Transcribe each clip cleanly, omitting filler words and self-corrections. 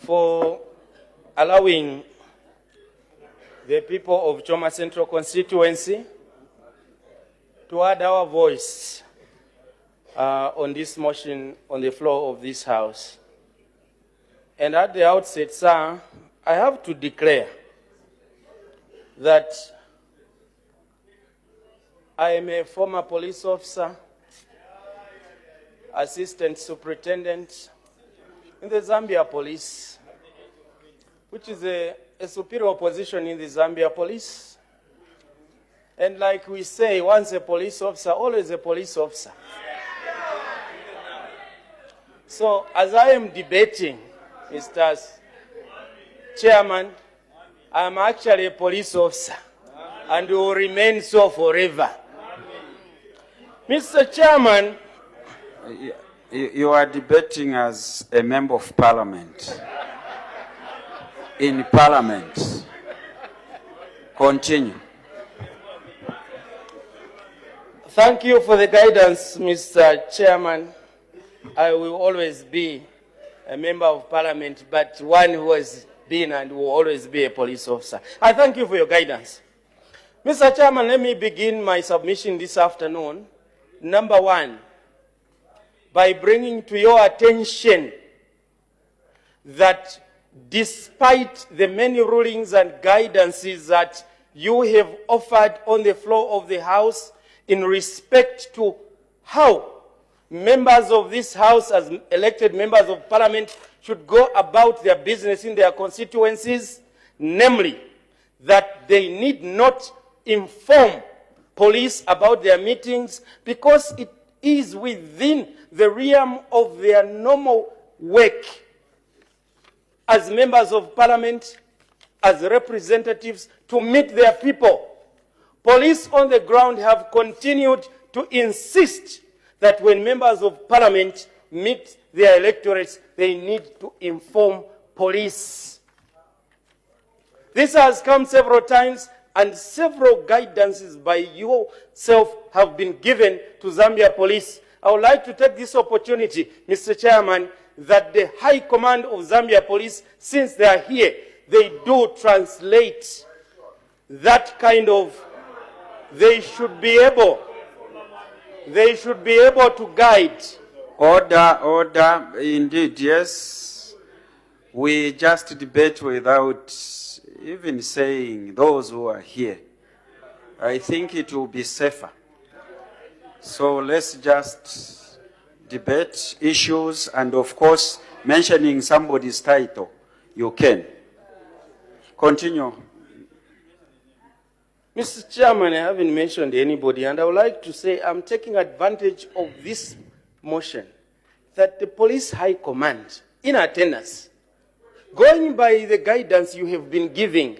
for allowing the people of Choma Central constituency to add our voice on this motion on the floor of this House. And at the outset, sir, I have to declare that I am a former police officer, assistant superintendent in the Zambia Police, which is a superior position in the Zambia Police. And like we say, once a police officer, always a police officer. So as I am debating, Mr. Chairman, I am actually a police officer and will remain so forever. Mr. Chairman, you are debating as a member of Parliament. In Parliament. Continue. Thank you for the guidance, Mr. Chairman. I will always be a member of Parliament, but one who has been and will always be a police officer. I thank you for your guidance. Mr. Chairman, let me begin my submission this afternoon. Number one, by bringing to your attention that despite the many rulings and guidances that you have offered on the floor of the House in respect to how members of this House, as elected members of Parliament, should go about their business in their constituencies, namely, that they need not inform police about their meetings because it is within the realm of their normal work as members of Parliament, as representatives, to meet their people. Police on the ground have continued to insist that when members of Parliament meet their electorates, they need to inform police. This has come several times, and several guidances by yourself have been given to Zambia Police. I would like to take this opportunity, Mr. Chairman, that the High Command of Zambia Police, since they are here, they do translate that kind of, they should be able to guide. Order, indeed, yes. We just debate without even saying those who are here. I think it will be safer. So let's just debate issues, and of course, mentioning somebody's title, you can. Continue. Mr. Chairman, I haven't mentioned anybody, and I would like to say I'm taking advantage of this motion that the Police High Command, in attendance, going by the guidance you have been giving,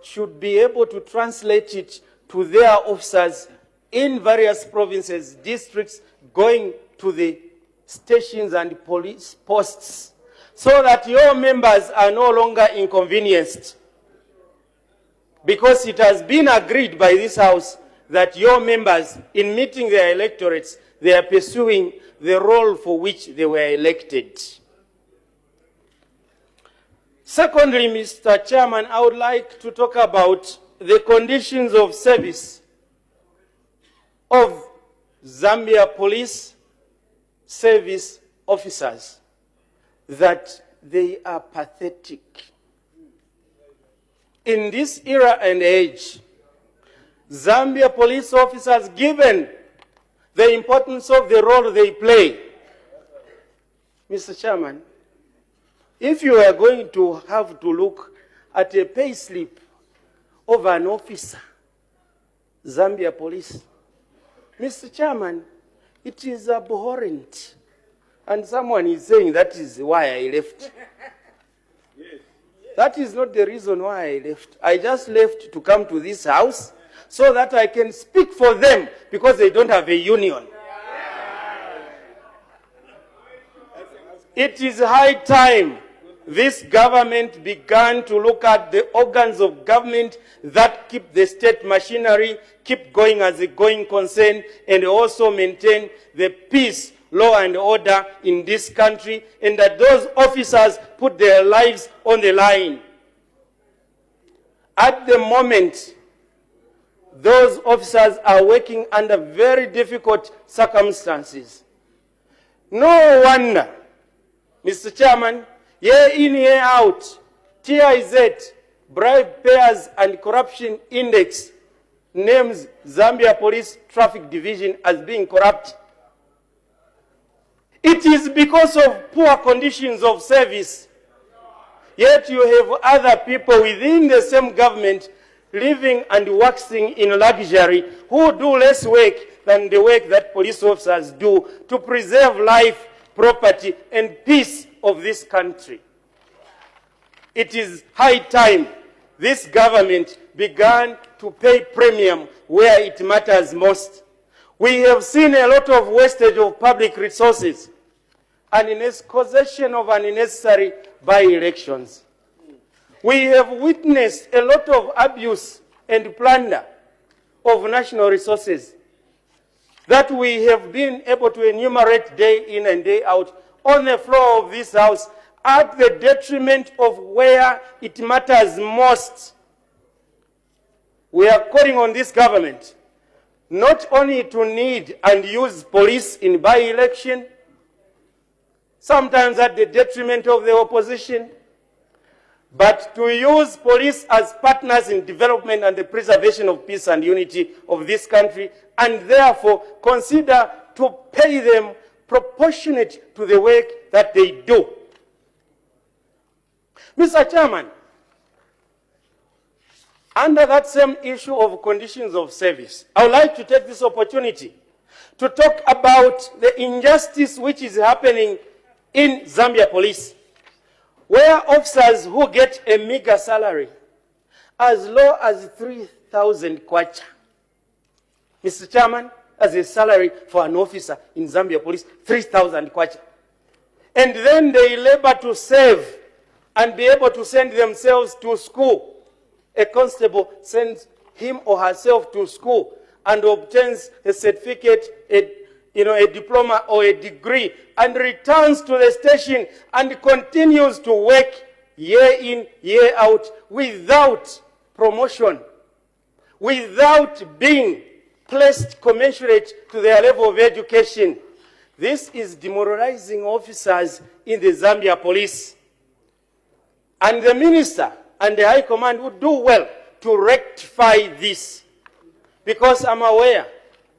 should be able to translate it to their officers in various provinces, districts, going to the stations and police posts, so that your members are no longer inconvenienced. Because it has been agreed by this House that your members, in meeting their electorates, they are pursuing the role for which they were elected. Secondly, Mr. Chairman, I would like to talk about the conditions of service of Zambia Police Service officers, that they are pathetic. In this era and age, Zambia police officers, given the importance of the role they play, Mr. Chairman, if you are going to have to look at a pay slip of an officer, Zambia Police, Mr. Chairman, it is abhorrent. And someone is saying that is why I left. That is not the reason why I left. I just left to come to this House so that I can speak for them, because they don't have a union. It is high time this government began to look at the organs of government that keep the state machinery, keep going as a going concern, and also maintain the peace law and order in this country, and that those officers put their lives on the line. At the moment, those officers are working under very difficult circumstances. No wonder, Mr. Chairman, year in, year out, TIZ, Bribe Payers and Corruption Index, names Zambia Police Traffic Division as being corrupt. It is because of poor conditions of service. Yet you have other people within the same government living and waxing in luxury who do less work than the work that police officers do to preserve life, property, and peace of this country. It is high time this government began to pay premium where it matters most. We have seen a lot of wastage of public resources and causation of unnecessary by-elections. We have witnessed a lot of abuse and plunder of national resources that we have been able to enumerate day in and day out on the floor of this House at the detriment of where it matters most. We are calling on this government not only to need and use police in by-election, sometimes at the detriment of the opposition, but to use police as partners in development and the preservation of peace and unity of this country, and therefore consider to pay them proportionate to the work that they do. Mr. Chairman, under that same issue of conditions of service, I would like to take this opportunity to talk about the injustice which is happening in Zambia Police, where officers who get a meager salary, as low as 3,000 kwacha. Mr. Chairman, as a salary for an officer in Zambia Police, 3,000 kwacha. And then they labor to save and be able to send themselves to school. A constable sends him or herself to school and obtains a certificate, a diploma or a degree, and returns to the station and continues to work year in, year out without promotion, without being placed commensurate to their level of education. This is demoralizing officers in the Zambia Police. And the minister and the High Command would do well to rectify this, because I'm aware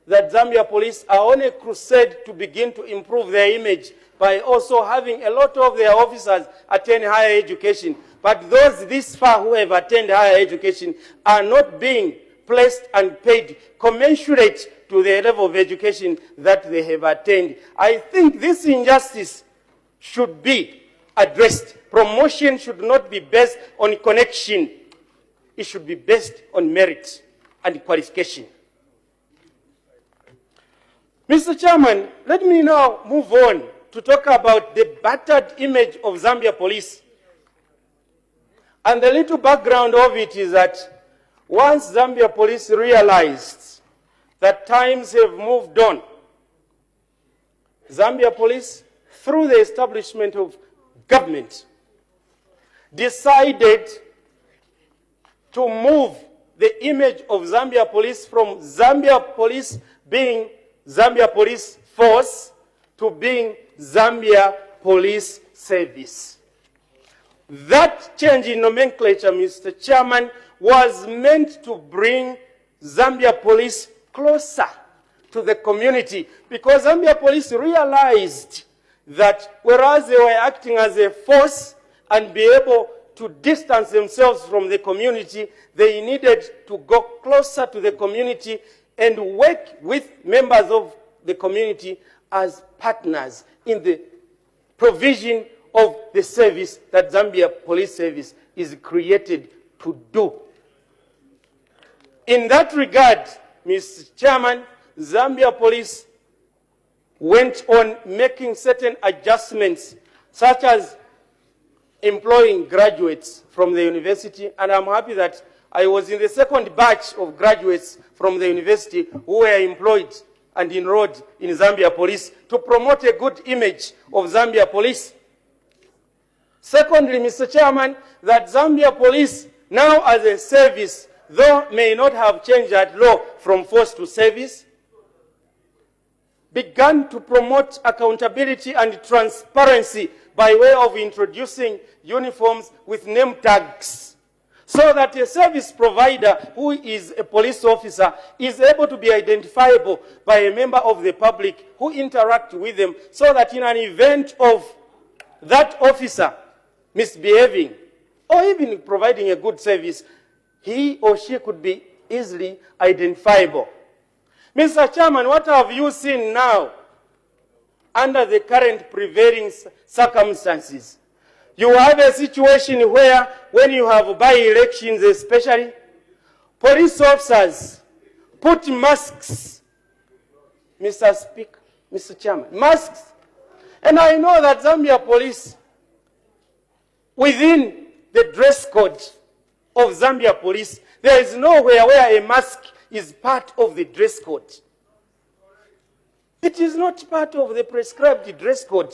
that Zambia Police are on a crusade to begin to improve their image by also having a lot of their officers attend higher education. But those this far who have attained higher education are not being placed and paid commensurate to the level of education that they have attained. I think this injustice should be addressed. Promotion should not be based on connection. It should be based on merit and qualification. Mr. Chairman, let me now move on to talk about the battered image of Zambia Police. And the little background of it is that once Zambia Police realized that times have moved on, Zambia Police, through the establishment of government, decided to move the image of Zambia Police from Zambia Police being Zambia Police Force to being Zambia Police Service. That change in nomenclature, Mr. Chairman, was meant to bring Zambia Police closer to the community, because Zambia Police realized that whereas they were acting as a force and be able to distance themselves from the community, they needed to go closer to the community and work with members of the community as partners in the provision of the service that Zambia Police Service is created to do. In that regard, Mr. Chairman, Zambia Police went on making certain adjustments, such as employing graduates from the university, and I'm happy that I was in the second batch of graduates from the university who were employed and enrolled in Zambia Police to promote a good image of Zambia Police. Secondly, Mr. Chairman, that Zambia Police now as a service, though may not have changed that law from force to service, began to promote accountability and transparency by way of introducing uniforms with name tags, so that a service provider who is a police officer is able to be identifiable by a member of the public who interact with them, so that in an event of that officer misbehaving or even providing a good service, he or she could be easily identifiable. Mr. Chairman, what have you seen now under the current prevailing circumstances? You have a situation where, when you have by-elections especially, police officers put masks, Mr. Speaker, Mr. Chairman, masks. And I know that Zambia Police, within the dress code of Zambia Police, there is nowhere where a mask is part of the dress code. It is not part of the prescribed dress code.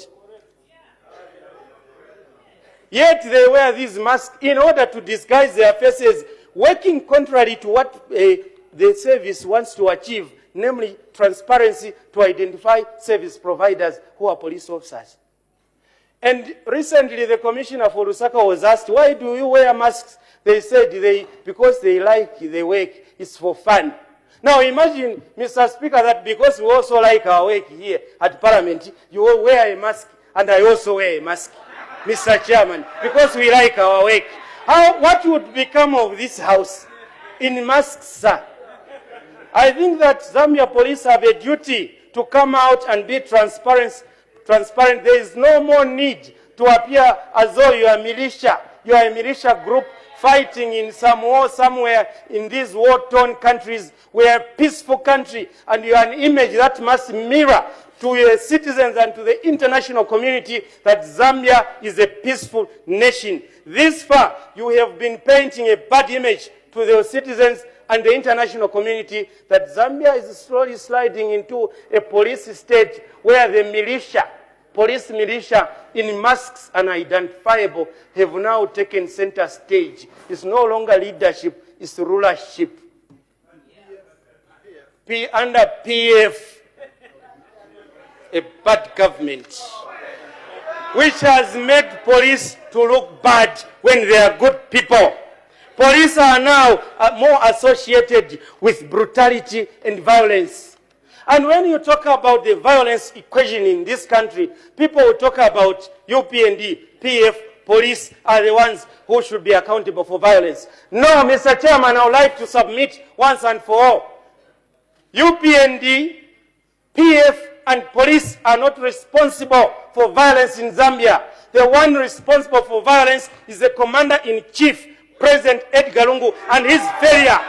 Yet they wear these masks in order to disguise their faces, working contrary to what the service wants to achieve, namely transparency to identify service providers who are police officers. And recently the Commissioner for Lusaka was asked, why do you wear masks? They said because they like the work, it's for fun. Now imagine, Mr. Speaker, that because we also like our work here at Parliament, you all wear a mask and I also wear a mask, Mr. Chairman, because we like our work. What would become of this house in masks, sir? I think that Zambia Police have a duty to come out and be transparent. There is no more need to appear as though you are militia. You are a militia group fighting in some war somewhere in these war-torn countries. We are a peaceful country, and you are an image that must mirror to your citizens and to the international community that Zambia is a peaceful nation. This far, you have been painting a bad image to the citizens and the international community that Zambia is slowly sliding into a police state where the militia, police militia in masks and identifiable, have now taken center stage. It's no longer leadership, it's rulership. Under PF, a bad government, which has made police to look bad when they are good people. Police are now more associated with brutality and violence. And when you talk about the violence equation in this country, people will talk about UPND, PF, police are the ones who should be accountable for violence. No, Mr. Chairman, I would like to submit once and for all. UPND, PF, and police are not responsible for violence in Zambia. The one responsible for violence is the Commander-in-Chief, President Edgar Lungu, and his failure.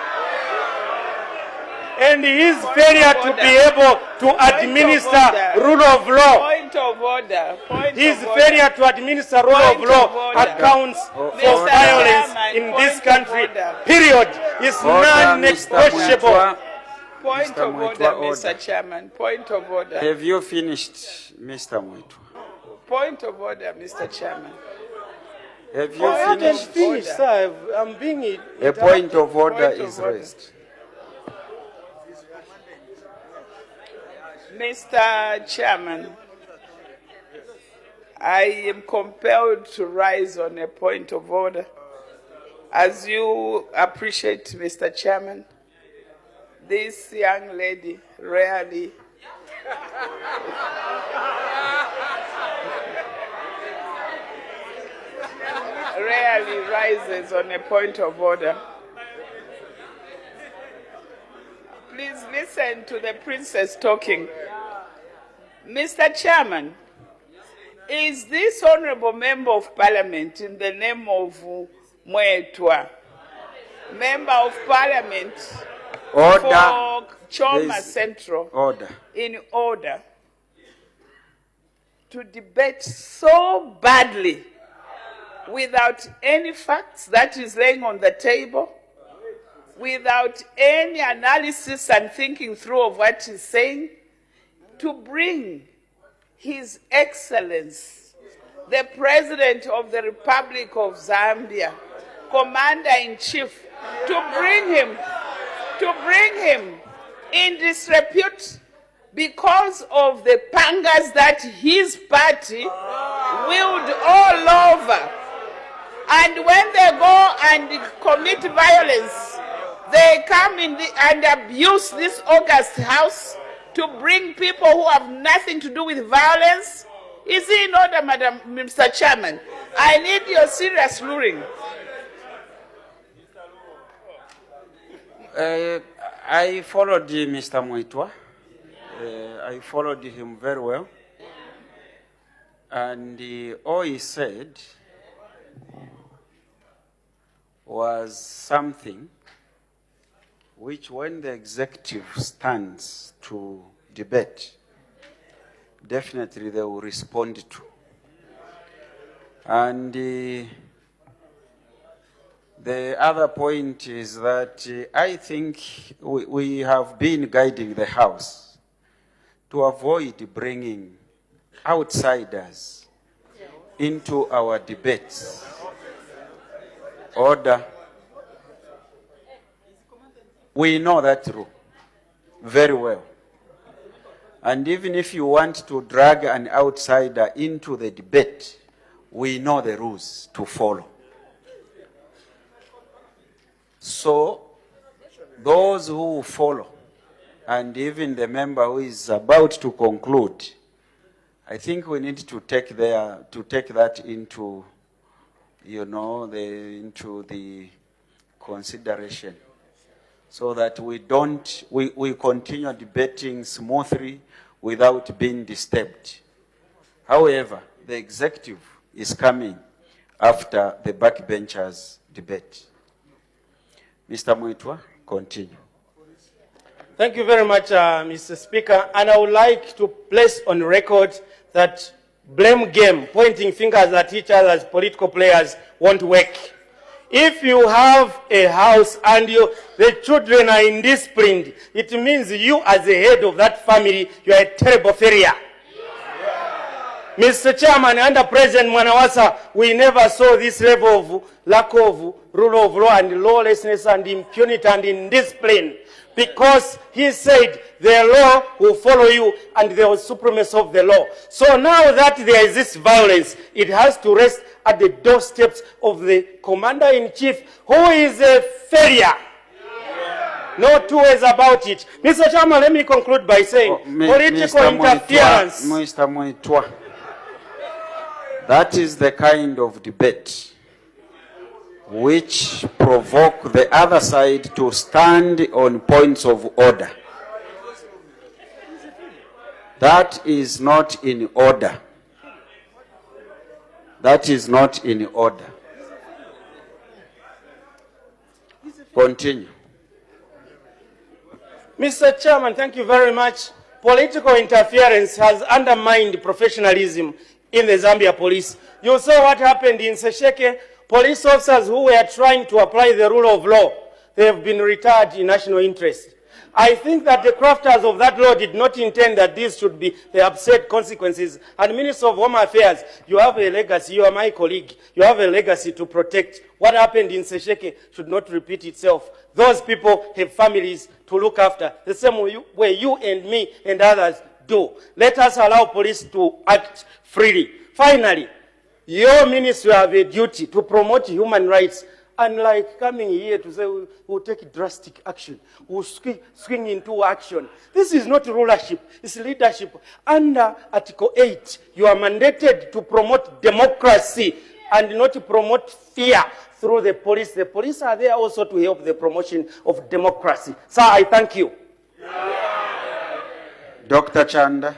And his failure to be able to administer rule of law. Point of order. His failure to administer rule of law accounts for violence in this country. Period. It's non-negotiable. Point of order, Mr. Chairman. Point of order. Have you finished, Mr. Mweetwa? Point of order, Mr. Chairman. Have you finished, sir. I'm being a point of order is raised. Mr. Chairman, I am compelled to rise on a point of order. As you appreciate, Mr. Chairman, this young lady rarely rises on a point of order. Please listen to the princess talking. Mr. Chairman, is this honorable member of parliament in the name of Mweetwa, member of parliament for Choma Central, in order to debate so badly without any facts that is laying on the table, without any analysis and thinking through of what he's saying, to bring His Excellency, the President of the Republic of Zambia, Commander-in-Chief, to bring him in disrepute because of the pangas that his party wield all over. And when they go and commit violence, they come in and abuse this august house to bring people who have nothing to do with violence. Is it in order, Madam Mr. Chairman? I need your serious ruling. I followed Mr. Mweetwa. I followed him very well. And all he said was something which, when the executive stands to debate, definitely they will respond to. And the other point is that I think we have been guiding the House to avoid bringing outsiders into our debates. Order. We know that rule very well. And even if you want to drag an outsider into the debate, we know the rules to follow. So, those who follow, and even the member who is about to conclude, I think we need to take that into, into the consideration, so that we continue debating smoothly without being disturbed. However, the executive is coming after the backbenchers debate. Mr. Mweetwa, continue. Thank you very much, Mr. Speaker. And I would like to place on record that blame game, pointing fingers at each other as political players, won't work. If you have a house and the children are indisciplined, it means you, as the head of that family, you are a terrible failure. Mr. Chairman, under President Mwanawasa, we never saw this level of lack of rule of law and lawlessness and impunity and indiscipline, because he said the law will follow you and there was supremacy of the law. So now that there is this violence, it has to rest at the doorsteps of the Commander-in-Chief, who is a failure. No two ways about it. Mr. Chairman, let me conclude by saying political interference. Mr. Mweetwa, that is the kind of debate which provoke the other side to stand on points of order. That is not in order. That is not in order. Continue. Mr. Chairman, thank you very much. Political interference has undermined professionalism in the Zambia police. You saw what happened in Sesheke. Police officers who were trying to apply the rule of law, they have been retired in national interest. I think that the crafters of that law did not intend that these should be the absurd consequences. And Minister of Home Affairs, you have a legacy. You are my colleague. You have a legacy to protect. What happened in Sesheke should not repeat itself. Those people have families to look after, the same way you and me and others do. Let us allow police to act freely. Finally, your ministry have a duty to promote human rights. Unlike coming here to say we'll take drastic action, we'll swing into action. This is not rulership, it's leadership. Under Article 8, you are mandated to promote democracy and not to promote fear through the police. The police are there also to help the promotion of democracy. Sir, I thank you. Dr. Chanda.